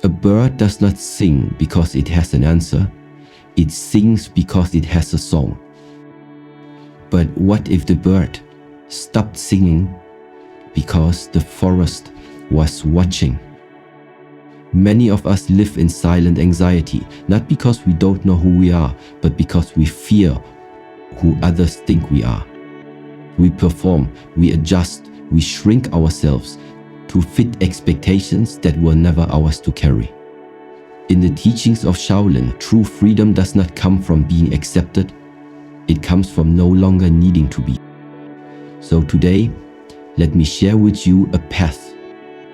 A bird does not sing because it has an answer. It sings because it has a song. But what if the bird stopped singing because the forest was watching? Many of us live in silent anxiety, not because we don't know who we are, but because we fear who others think we are. We perform, we adjust, we shrink ourselves to fit expectations that were never ours to carry. In the teachings of Shaolin, true freedom does not come from being accepted, it comes from no longer needing to be. So today, let me share with you a path,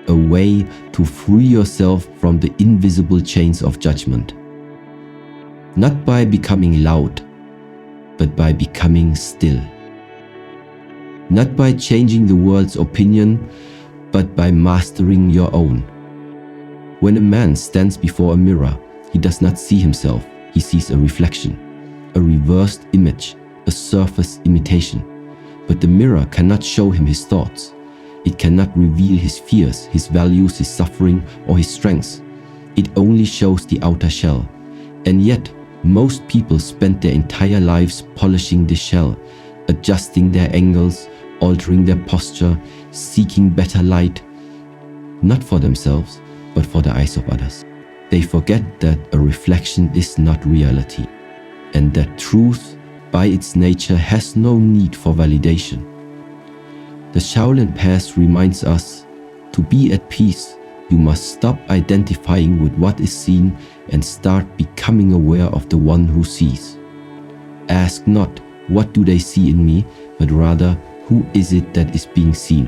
a way to free yourself from the invisible chains of judgment. Not by becoming loud, but by becoming still. Not by changing the world's opinion, but by mastering your own. When a man stands before a mirror, he does not see himself, he sees a reflection, a reversed image, a surface imitation. But the mirror cannot show him his thoughts. It cannot reveal his fears, his values, his suffering, or his strengths. It only shows the outer shell. And yet, most people spend their entire lives polishing the shell, adjusting their angles, altering their posture, seeking better light, not for themselves, but for the eyes of others. They forget that a reflection is not reality, and that truth, by its nature, has no need for validation. The Shaolin path reminds us, to be at peace, you must stop identifying with what is seen and start becoming aware of the one who sees. Ask not, what do they see in me, but rather, who is it that is being seen?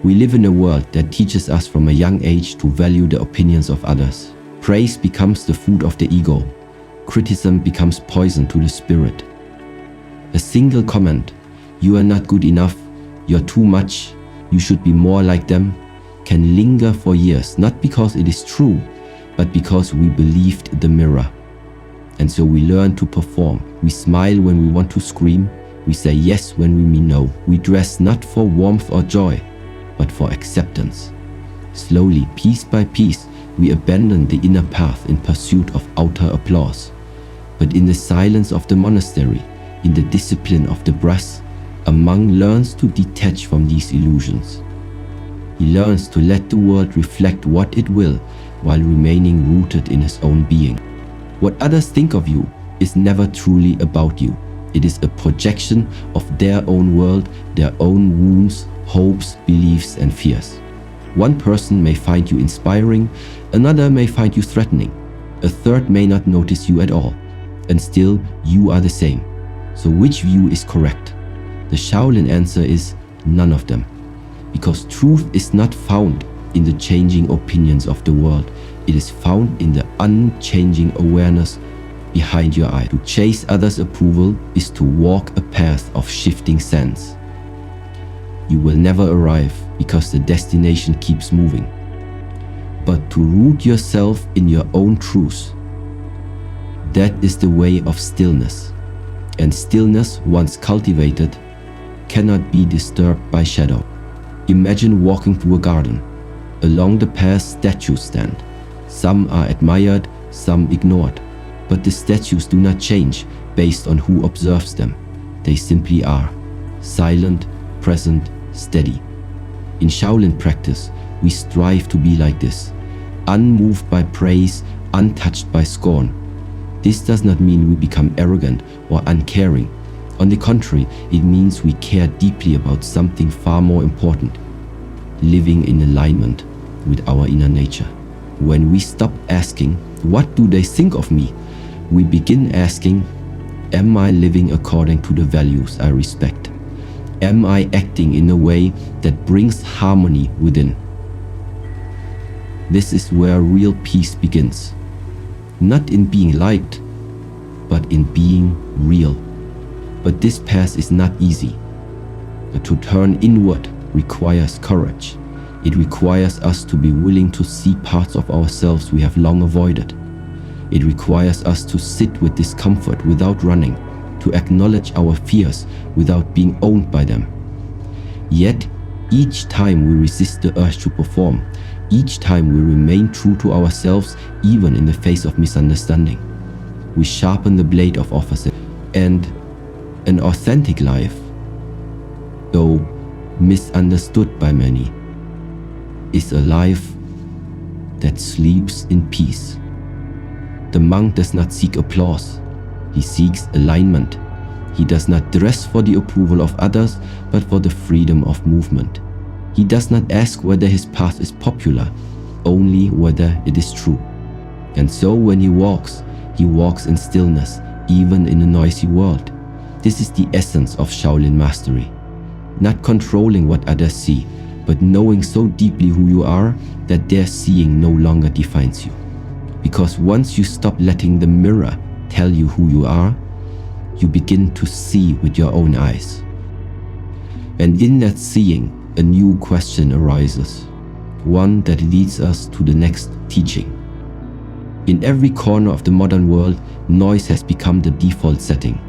We live in a world that teaches us from a young age to value the opinions of others. Praise becomes the food of the ego. Criticism becomes poison to the spirit. A single comment, you are not good enough, you're too much, you should be more like them, can linger for years, not because it is true, but because we believed the mirror. And so we learn to perform. We smile when we want to scream. We say yes when we mean no. We dress not for warmth or joy, but for acceptance. Slowly, piece by piece, we abandon the inner path in pursuit of outer applause. But in the silence of the monastery, in the discipline of the breath, a monk learns to detach from these illusions. He learns to let the world reflect what it will, while remaining rooted in his own being. What others think of you is never truly about you. It is a projection of their own world, their own wounds, hopes, beliefs, and fears. One person may find you inspiring, another may find you threatening, a third may not notice you at all, and still you are the same. So which view is correct? The Shaolin answer is none of them, because truth is not found in the changing opinions of the world. It is found in the unchanging awareness behind your eye. To chase others' approval is to walk a path of shifting sands. You will never arrive because the destination keeps moving. But to root yourself in your own truth, that is the way of stillness. And stillness, once cultivated, cannot be disturbed by shadow. Imagine walking through a garden. Along the path, statues stand. Some are admired, some ignored. But the statues do not change based on who observes them. They simply are, silent, present, steady. In Shaolin practice, we strive to be like this, unmoved by praise, untouched by scorn. This does not mean we become arrogant or uncaring. On the contrary, it means we care deeply about something far more important, living in alignment with our inner nature. When we stop asking, what do they think of me? We begin asking, am I living according to the values I respect? Am I acting in a way that brings harmony within? This is where real peace begins. Not in being liked, but in being real. But this path is not easy. But to turn inward requires courage. It requires us to be willing to see parts of ourselves we have long avoided. It requires us to sit with discomfort without running, to acknowledge our fears without being owned by them. Yet, each time we resist the urge to perform, Each time we remain true to ourselves, even in the face of misunderstanding. We sharpen the blade of opposite. And an authentic life, though misunderstood by many, is a life that sleeps in peace. The monk does not seek applause. He seeks alignment. He does not dress for the approval of others, but for the freedom of movement. He does not ask whether his path is popular, only whether it is true. And so when he walks in stillness, even in a noisy world. This is the essence of Shaolin mastery. Not controlling what others see, but knowing so deeply who you are that their seeing no longer defines you. Because once you stop letting the mirror tell you who you are, you begin to see with your own eyes. And in that seeing, a new question arises, one that leads us to the next teaching. In every corner of the modern world, noise has become the default setting.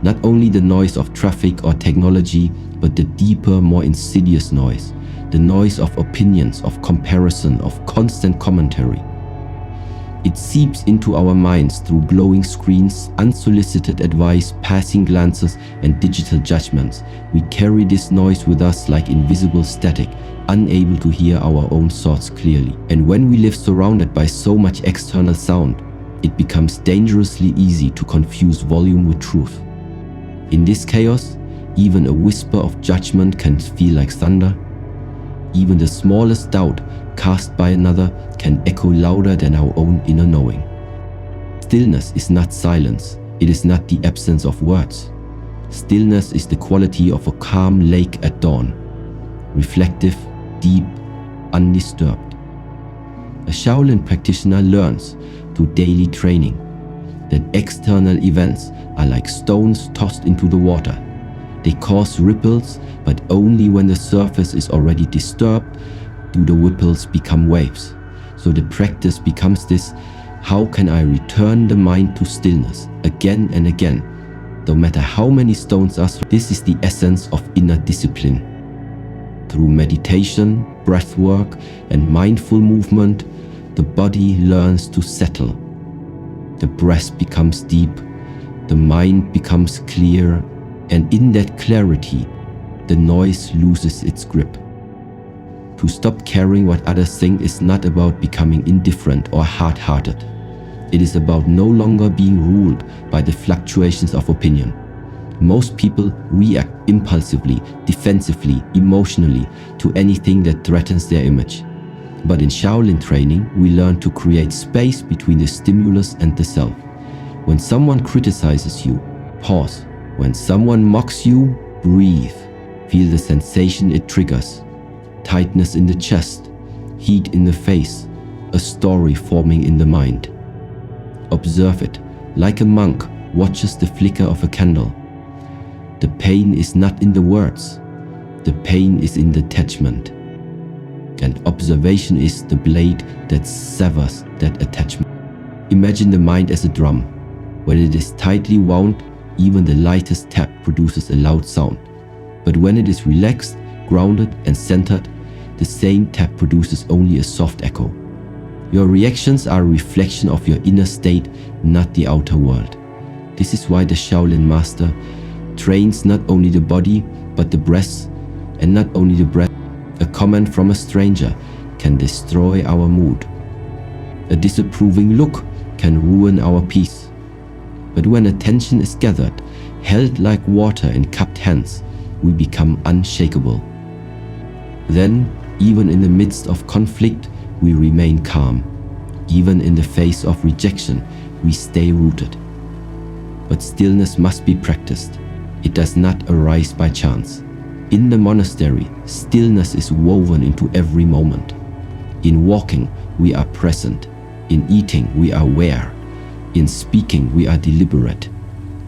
Not only the noise of traffic or technology, but the deeper, more insidious noise. The noise of opinions, of comparison, of constant commentary. It seeps into our minds through glowing screens, unsolicited advice, passing glances, and digital judgments. We carry this noise with us like invisible static, unable to hear our own thoughts clearly. And when we live surrounded by so much external sound, it becomes dangerously easy to confuse volume with truth. In this chaos, even a whisper of judgment can feel like thunder. Even the smallest doubt cast by another can echo louder than our own inner knowing. Stillness is not silence. It is not the absence of words. Stillness is the quality of a calm lake at dawn, reflective, deep, undisturbed. A Shaolin practitioner learns through daily training that external events are like stones tossed into the water. They cause ripples, but only when the surface is already disturbed do the ripples become waves. So the practice becomes this: how can I return the mind to stillness again and again, no matter how many stones are thrown? This is the essence of inner discipline. Through meditation, breath work, and mindful movement, the body learns to settle. The breath becomes deep, the mind becomes clear, and in that clarity, the noise loses its grip. To stop caring what others think is not about becoming indifferent or hard-hearted. It is about no longer being ruled by the fluctuations of opinion. Most people react impulsively, defensively, emotionally to anything that threatens their image. But in Shaolin training, we learn to create space between the stimulus and the self. When someone criticizes you, pause. When someone mocks you, breathe. Feel the sensation it triggers. Tightness in the chest, heat in the face, a story forming in the mind. Observe it, like a monk watches the flicker of a candle. The pain is not in the words, the pain is in detachment. And observation is the blade that severs that attachment. Imagine the mind as a drum. When it is tightly wound, even the lightest tap produces a loud sound. But when it is relaxed, grounded, and centered, the same tap produces only a soft echo. Your reactions are a reflection of your inner state, not the outer world. This is why the Shaolin master trains not only the body, but the breath, and not only the breath. A comment from a stranger can destroy our mood. A disapproving look can ruin our peace. But when attention is gathered, held like water in cupped hands, we become unshakable. Then, even in the midst of conflict, we remain calm. Even in the face of rejection, we stay rooted. But stillness must be practiced. It does not arise by chance. In the monastery, stillness is woven into every moment. In walking, we are present. In eating, we are aware. In speaking, we are deliberate.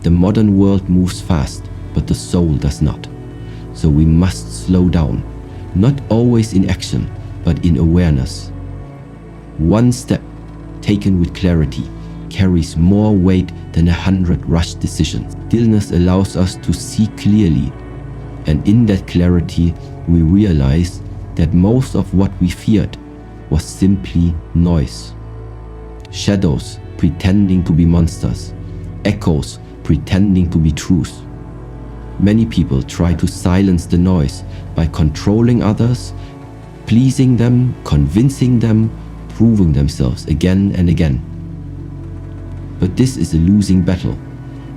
The modern world moves fast, but the soul does not. So we must slow down, not always in action, but in awareness. One step, taken with clarity, carries more weight than 100 rushed decisions. Stillness allows us to see clearly, and in that clarity, we realize that most of what we feared was simply noise. Shadows pretending to be monsters, echoes pretending to be truth. Many people try to silence the noise by controlling others, pleasing them, convincing them, proving themselves again and again. But this is a losing battle.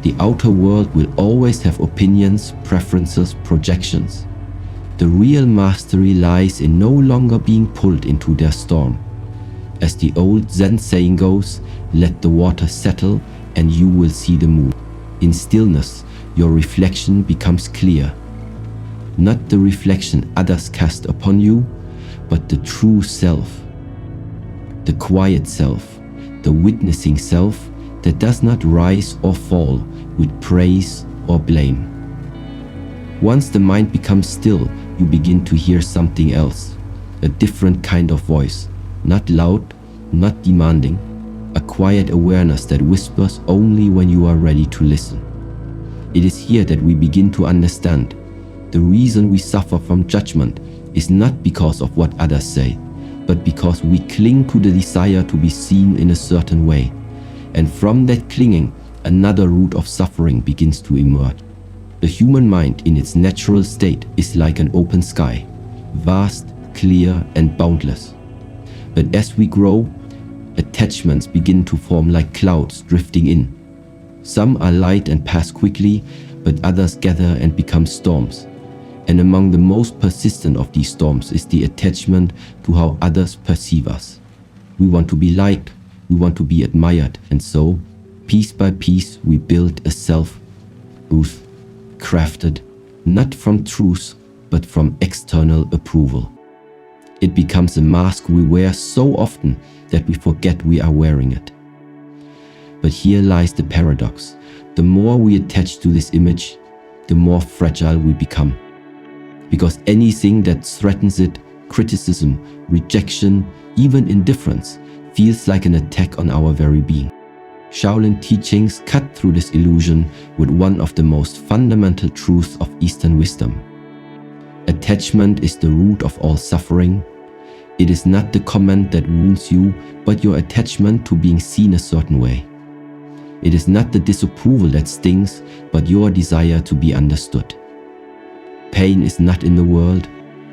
The outer world will always have opinions, preferences, projections. The real mastery lies in no longer being pulled into their storm. As the old Zen saying goes, let the water settle and you will see the moon. In stillness, your reflection becomes clear. Not the reflection others cast upon you, but the true self. The quiet self, the witnessing self that does not rise or fall with praise or blame. Once the mind becomes still, you begin to hear something else, a different kind of voice, not loud, not demanding, a quiet awareness that whispers only when you are ready to listen. It is here that we begin to understand the reason we suffer from judgment is not because of what others say, but because we cling to the desire to be seen in a certain way. And from that clinging, another root of suffering begins to emerge. The human mind in its natural state is like an open sky, vast, clear, and boundless. But as we grow, attachments begin to form like clouds drifting in. Some are light and pass quickly, but others gather and become storms. And among the most persistent of these storms is the attachment to how others perceive us. We want to be liked, we want to be admired, and so, piece by piece, we build a self-truth, crafted not from truth, but from external approval. It becomes a mask we wear so often that we forget we are wearing it. But here lies the paradox. The more we attach to this image, the more fragile we become. Because anything that threatens it, criticism, rejection, even indifference, feels like an attack on our very being. Shaolin teachings cut through this illusion with one of the most fundamental truths of Eastern wisdom. Attachment is the root of all suffering. It is not the comment that wounds you, but your attachment to being seen a certain way. It is not the disapproval that stings, but your desire to be understood. Pain is not in the world,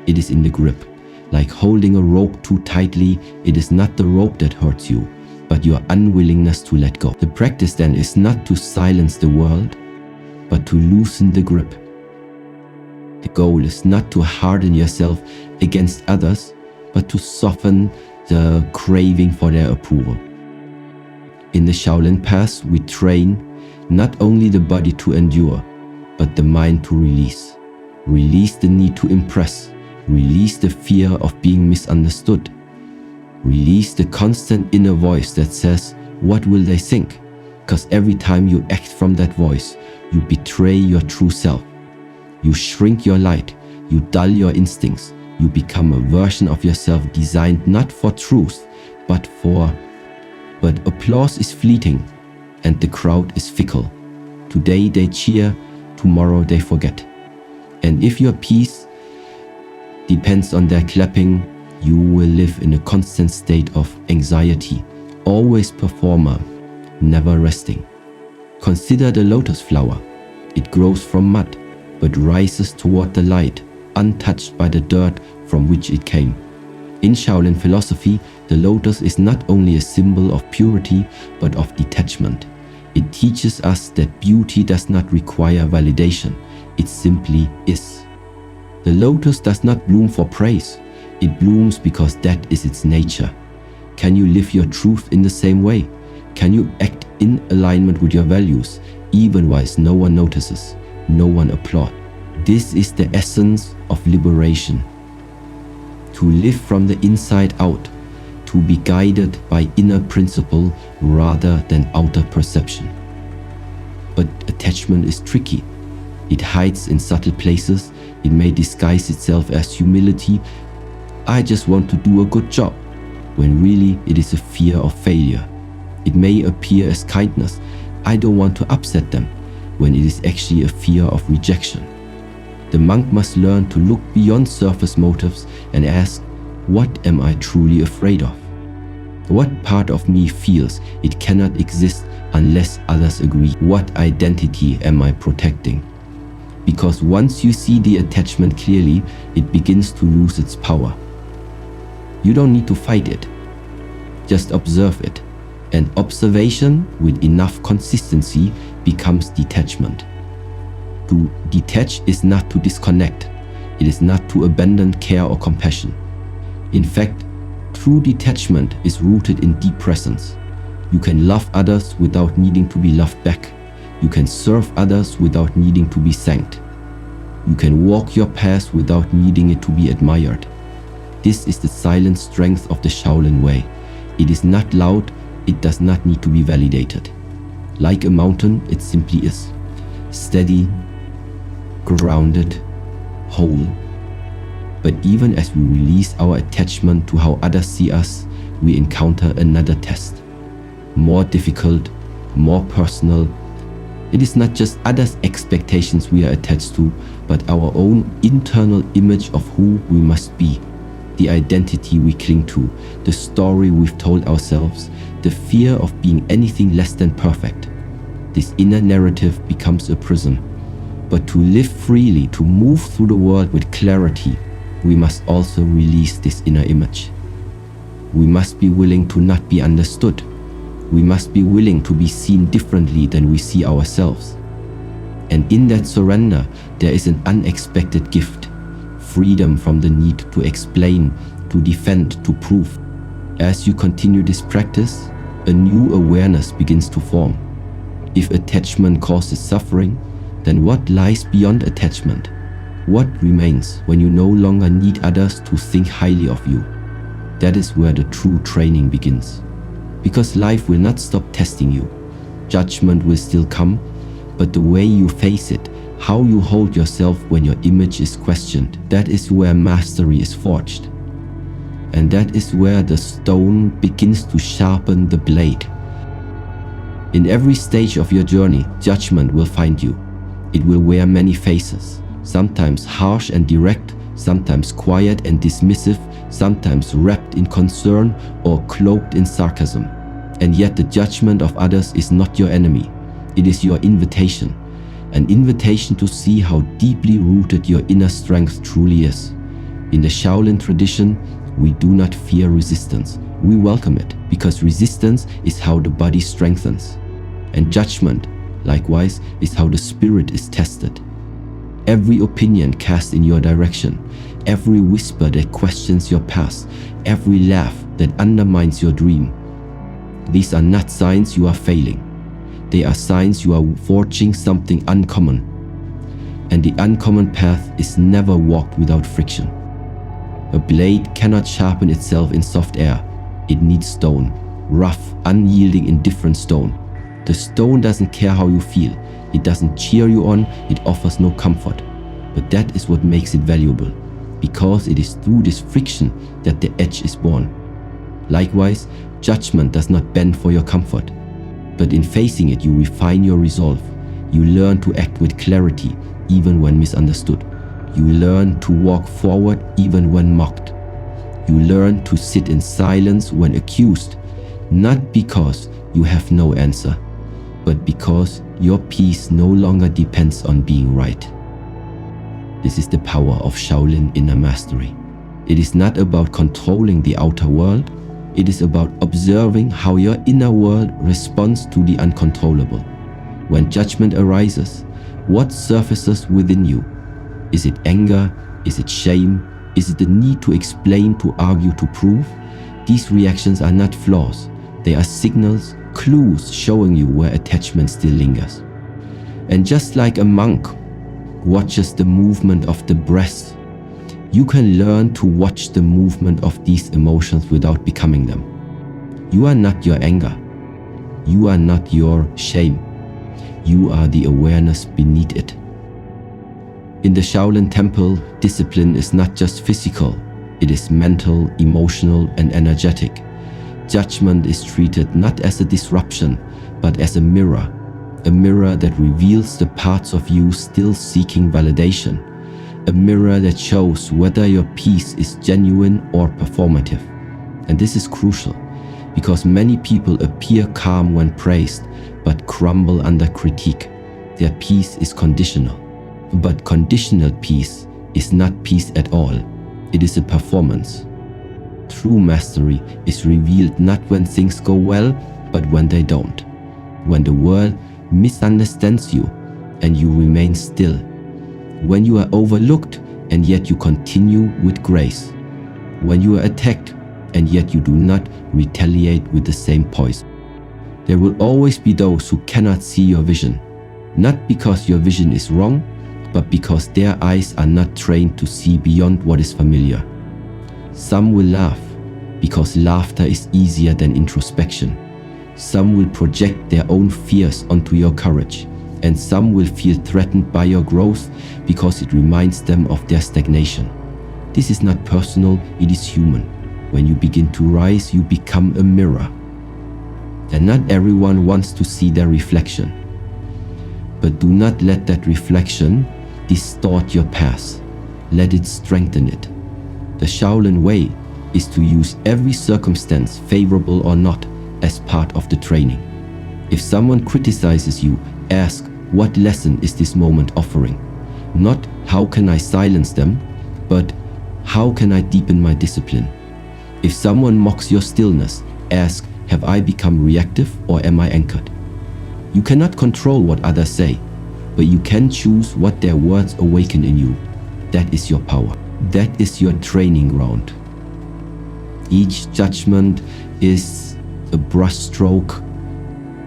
it is in the grip. Like holding a rope too tightly, it is not the rope that hurts you, but your unwillingness to let go. The practice then is not to silence the world, but to loosen the grip. The goal is not to harden yourself against others, but to soften the craving for their approval. In the Shaolin path, we train not only the body to endure, but the mind to release. Release the need to impress. Release the fear of being misunderstood. Release the constant inner voice that says, what will they think? Because every time you act from that voice, you betray your true self. You shrink your light. You dull your instincts. You become a version of yourself designed not for truth, but applause is fleeting, and the crowd is fickle. Today they cheer, tomorrow they forget. And if your peace depends on their clapping, you will live in a constant state of anxiety, always performer, never resting. Consider the lotus flower. It grows from mud, but rises toward the light, untouched by the dirt from which it came. In Shaolin philosophy, the lotus is not only a symbol of purity, but of detachment. It teaches us that beauty does not require validation. It simply is. The lotus does not bloom for praise. It blooms because that is its nature. Can you live your truth in the same way? Can you act in alignment with your values, even whilst no one notices, no one applauds? This is the essence of liberation. To live from the inside out, to be guided by inner principle rather than outer perception. But attachment is tricky. It hides in subtle places. It may disguise itself as humility. I just want to do a good job, when really it is a fear of failure. It may appear as kindness. I don't want to upset them, when it is actually a fear of rejection. The monk must learn to look beyond surface motives and ask, What am I truly afraid of? What part of me feels it cannot exist unless others agree? What identity am I protecting? Because once you see the attachment clearly, it begins to lose its power. You don't need to fight it. Just observe it. And observation with enough consistency becomes detachment. To detach is not to disconnect. It is not to abandon care or compassion. In fact, true detachment is rooted in deep presence. You can love others without needing to be loved back. You can serve others without needing to be thanked. You can walk your path without needing it to be admired. This is the silent strength of the Shaolin way. It is not loud, it does not need to be validated. Like a mountain, it simply is. Steady, grounded, whole. But even as we release our attachment to how others see us, we encounter another test. More difficult, more personal. It is not just others' expectations we are attached to, but our own internal image of who we must be. The identity we cling to, the story we've told ourselves, the fear of being anything less than perfect. This inner narrative becomes a prison. But to live freely, to move through the world with clarity, we must also release this inner image. We must be willing to not be understood. We must be willing to be seen differently than we see ourselves. And in that surrender, there is an unexpected gift. Freedom from the need to explain, to defend, to prove. As you continue this practice, a new awareness begins to form. If attachment causes suffering, then what lies beyond attachment? What remains when you no longer need others to think highly of you? That is where the true training begins. Because life will not stop testing you. Judgment will still come, but the way you face it, how you hold yourself when your image is questioned, that is where mastery is forged. And that is where the stone begins to sharpen the blade. In every stage of your journey, judgment will find you. It will wear many faces, sometimes harsh and direct, sometimes quiet and dismissive, sometimes wrapped in concern or cloaked in sarcasm. And yet the judgment of others is not your enemy. It is your invitation. An invitation to see how deeply rooted your inner strength truly is. In the Shaolin tradition, we do not fear resistance. We welcome it, because resistance is how the body strengthens. And judgment, likewise, is how the spirit is tested. Every opinion cast in your direction, every whisper that questions your past, every laugh that undermines your dream. These are not signs you are failing. They are signs you are forging something uncommon. And the uncommon path is never walked without friction. A blade cannot sharpen itself in soft air. It needs stone, rough, unyielding, indifferent stone. The stone doesn't care how you feel. It doesn't cheer you on. It offers no comfort. But that is what makes it valuable, because it is through this friction that the edge is born. Likewise, judgment does not bend for your comfort. But in facing it, you refine your resolve. You learn to act with clarity, even when misunderstood. You learn to walk forward, even when mocked. You learn to sit in silence when accused, not because you have no answer, but because your peace no longer depends on being right. This is the power of Shaolin inner mastery. It is not about controlling the outer world. It is about observing how your inner world responds to the uncontrollable. When judgment arises, what surfaces within you? Is it anger? Is it shame? Is it the need to explain, to argue, to prove? These reactions are not flaws. They are signals, clues showing you where attachment still lingers. And just like a monk watches the movement of the breath, you can learn to watch the movement of these emotions without becoming them. You are not your anger. You are not your shame. You are the awareness beneath it. In the Shaolin temple, discipline is not just physical. It is mental, emotional, and energetic. Judgment is treated not as a disruption, but as a mirror that reveals the parts of you still seeking validation, a mirror that shows whether your peace is genuine or performative. And this is crucial, because many people appear calm when praised, but crumble under critique. Their peace is conditional. But conditional peace is not peace at all. It is a performance. True mastery is revealed not when things go well, but when they don't. When the world misunderstands you and you remain still. When you are overlooked and yet you continue with grace. When you are attacked and yet you do not retaliate with the same poison. There will always be those who cannot see your vision, not because your vision is wrong, but because their eyes are not trained to see beyond what is familiar. Some will laugh, because laughter is easier than introspection. Some will project their own fears onto your courage, and some will feel threatened by your growth because it reminds them of their stagnation. This is not personal, it is human. When you begin to rise, you become a mirror. And not everyone wants to see their reflection. But do not let that reflection distort your path. Let it strengthen it. The Shaolin way is to use every circumstance, favorable or not, as part of the training. If someone criticizes you, ask, what lesson is this moment offering? Not how can I silence them, but how can I deepen my discipline? If someone mocks your stillness, ask, have I become reactive or am I anchored? You cannot control what others say, but you can choose what their words awaken in you. That is your power. That is your training ground. Each judgment is a brushstroke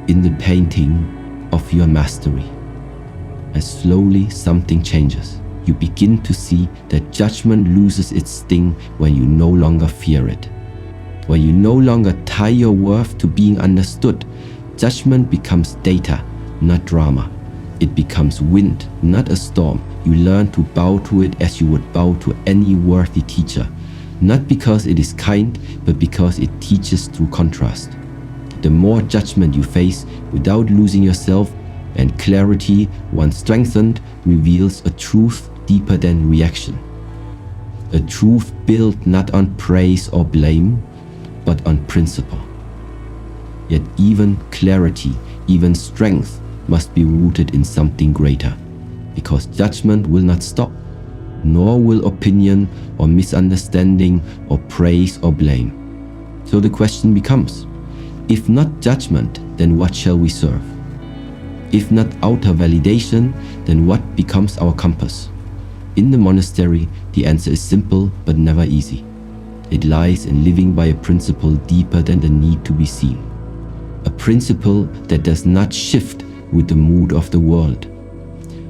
in the painting of your mastery. And slowly something changes. You begin to see that judgment loses its sting when you no longer fear it. When you no longer tie your worth to being understood, judgment becomes data, not drama. It becomes wind, not a storm. You learn to bow to it as you would bow to any worthy teacher. Not because it is kind, but because it teaches through contrast. The more judgment you face without losing yourself, and clarity, once strengthened, reveals a truth deeper than reaction. A truth built not on praise or blame, but on principle. Yet even clarity, even strength must be rooted in something greater, because judgment will not stop, nor will opinion or misunderstanding or praise or blame. So the question becomes, if not judgment, then what shall we serve? If not outer validation, then what becomes our compass? In the monastery, the answer is simple but never easy. It lies in living by a principle deeper than the need to be seen. A principle that does not shift with the mood of the world.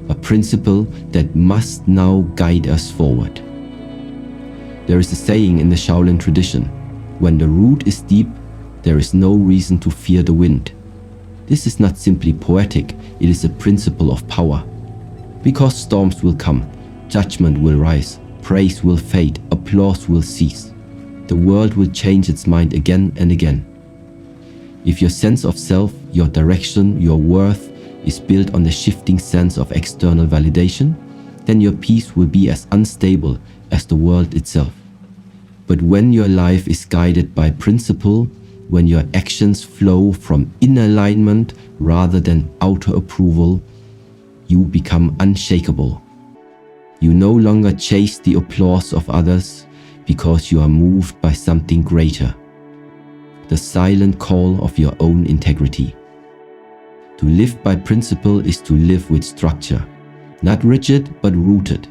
A principle that must now guide us forward. There is a saying in the Shaolin tradition, when the root is deep, there is no reason to fear the wind. This is not simply poetic, it is a principle of power. Because storms will come, judgment will rise, praise will fade, applause will cease. The world will change its mind again and again. If your sense of self, your direction, your worth is built on the shifting sense of external validation, then your peace will be as unstable as the world itself. But when your life is guided by principle, when your actions flow from inner alignment rather than outer approval, you become unshakable. You no longer chase the applause of others because you are moved by something greater. The silent call of your own integrity. To live by principle is to live with structure, not rigid but rooted.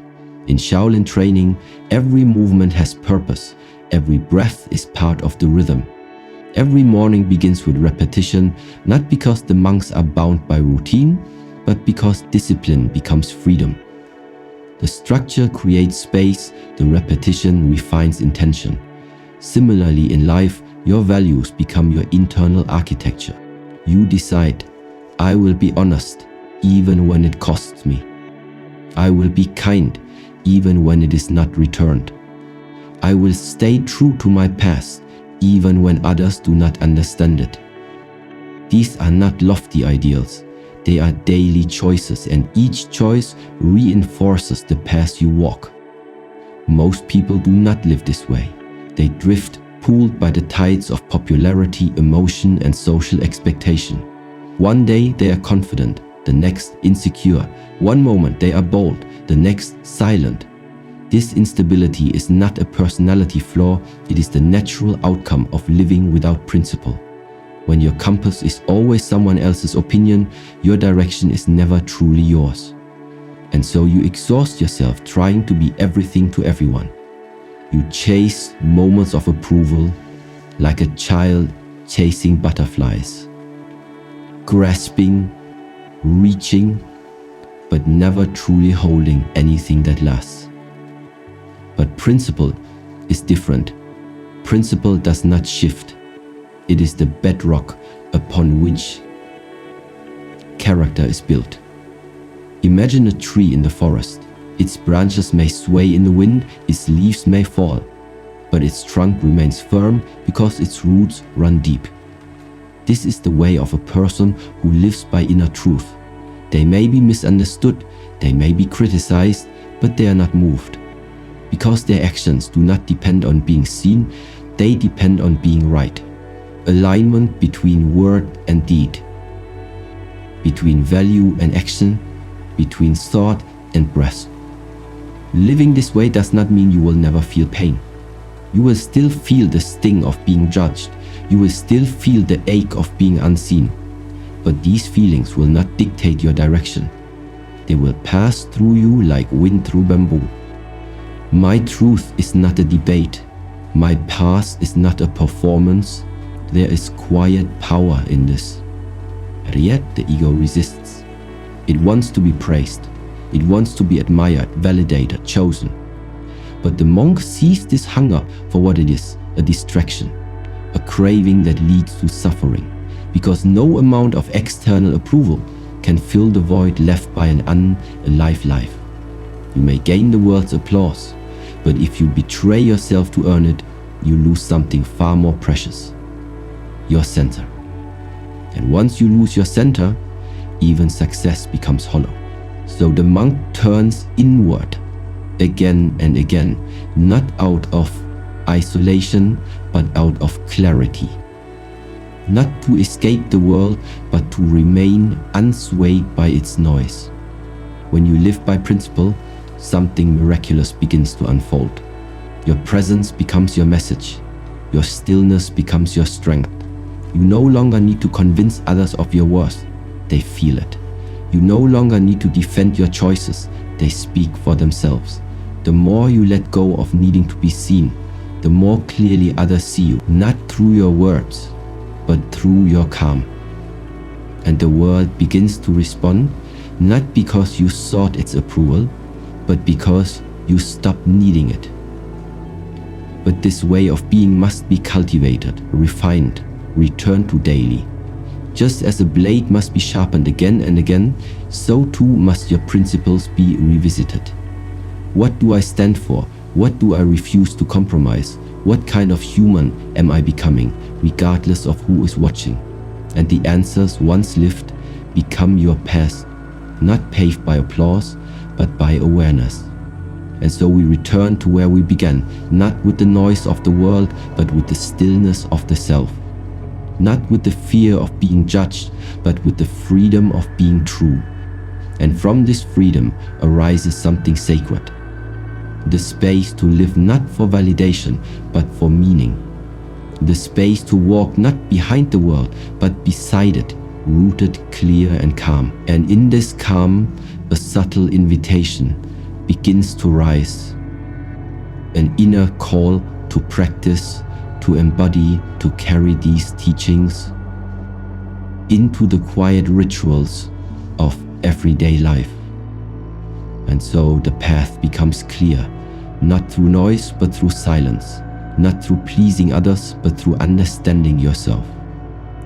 In Shaolin training, every movement has purpose, every breath is part of the rhythm. Every morning begins with repetition, not because the monks are bound by routine, but because discipline becomes freedom. The structure creates space, the repetition refines intention. Similarly in life, your values become your internal architecture. You decide, I will be honest, even when it costs me. I will be kind, even when it is not returned. I will stay true to my past, even when others do not understand it. These are not lofty ideals. They are daily choices, and each choice reinforces the path you walk. Most people do not live this way. They drift, pulled by the tides of popularity, emotion, and social expectation. One day they are confident, the next insecure. One moment they are bold, the next silent. This instability is not a personality flaw, it is the natural outcome of living without principle. When your compass is always someone else's opinion, your direction is never truly yours. And so you exhaust yourself trying to be everything to everyone. You chase moments of approval like a child chasing butterflies, grasping, reaching, but never truly holding anything that lasts. But principle is different. Principle does not shift. It is the bedrock upon which character is built. Imagine a tree in the forest. Its branches may sway in the wind, its leaves may fall, but its trunk remains firm because its roots run deep. This is the way of a person who lives by inner truth. They may be misunderstood, they may be criticized, but they are not moved. Because their actions do not depend on being seen, they depend on being right. Alignment between word and deed, between value and action, between thought and breath. Living this way does not mean you will never feel pain. You will still feel the sting of being judged. You will still feel the ache of being unseen. But these feelings will not dictate your direction. They will pass through you like wind through bamboo. My truth is not a debate. My path is not a performance. There is quiet power in this. And yet the ego resists. It wants to be praised. It wants to be admired, validated, chosen. But the monk sees this hunger for what it is, a distraction, a craving that leads to suffering, because no amount of external approval can fill the void left by an unalive life. You may gain the world's applause, but if you betray yourself to earn it, you lose something far more precious. Your center. And once you lose your center, even success becomes hollow. So the monk turns inward again and again, not out of isolation, but out of clarity. Not to escape the world, but to remain unswayed by its noise. When you live by principle, something miraculous begins to unfold. Your presence becomes your message. Your stillness becomes your strength. You no longer need to convince others of your worth. They feel it. You no longer need to defend your choices. They speak for themselves. The more you let go of needing to be seen, the more clearly others see you, not through your words, but through your calm. And the world begins to respond, not because you sought its approval, but because you stopped needing it. But this way of being must be cultivated, refined, returned to daily. Just as a blade must be sharpened again and again, so too must your principles be revisited. What do I stand for? What do I refuse to compromise? What kind of human am I becoming, regardless of who is watching? And the answers, once lived, become your path, not paved by applause, but by awareness. And so we return to where we began, not with the noise of the world, but with the stillness of the self. Not with the fear of being judged, but with the freedom of being true. And from this freedom arises something sacred. The space to live not for validation, but for meaning. The space to walk not behind the world, but beside it, rooted, clear and calm. And in this calm, a subtle invitation begins to rise. An inner call to practice, to embody, to carry these teachings into the quiet rituals of everyday life. And so the path becomes clear, not through noise, but through silence, not through pleasing others, but through understanding yourself.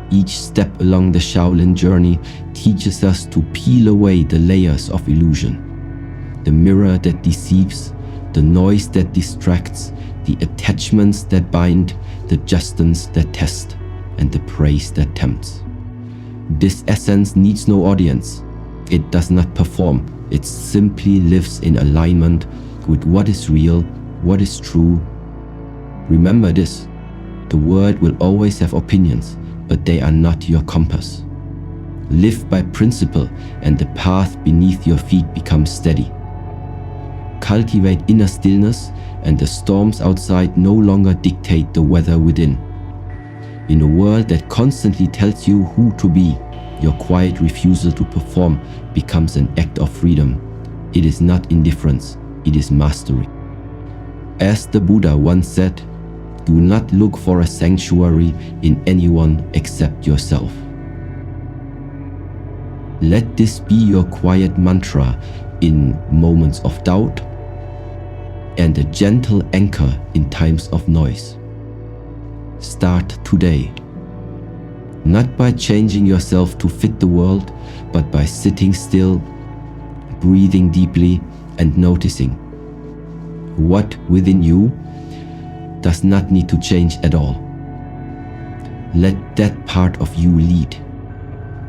Each step along the Shaolin journey teaches us to peel away the layers of illusion, the mirror that deceives, the noise that distracts, the attachments that bind, the justness that test, and the praise that tempts. This essence needs no audience. It does not perform. It simply lives in alignment with what is real, what is true. Remember this: the world will always have opinions, but they are not your compass. Live by principle, and the path beneath your feet becomes steady. Cultivate inner stillness, and the storms outside no longer dictate the weather within. In a world that constantly tells you who to be, your quiet refusal to perform becomes an act of freedom. It is not indifference, it is mastery. As the Buddha once said, do not look for a sanctuary in anyone except yourself. Let this be your quiet mantra in moments of doubt and a gentle anchor in times of noise. Start today. Not by changing yourself to fit the world, but by sitting still, breathing deeply, and noticing what within you does not need to change at all. Let that part of you lead.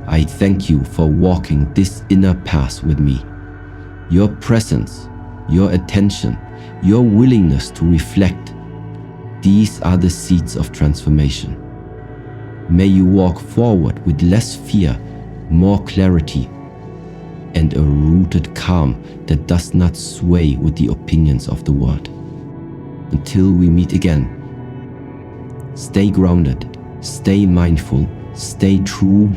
I thank you for walking this inner path with me. Your presence, your attention, your willingness to reflect, these are the seeds of transformation. May you walk forward with less fear, more clarity, and a rooted calm that does not sway with the opinions of the world. Until we meet again, stay grounded, stay mindful, stay true,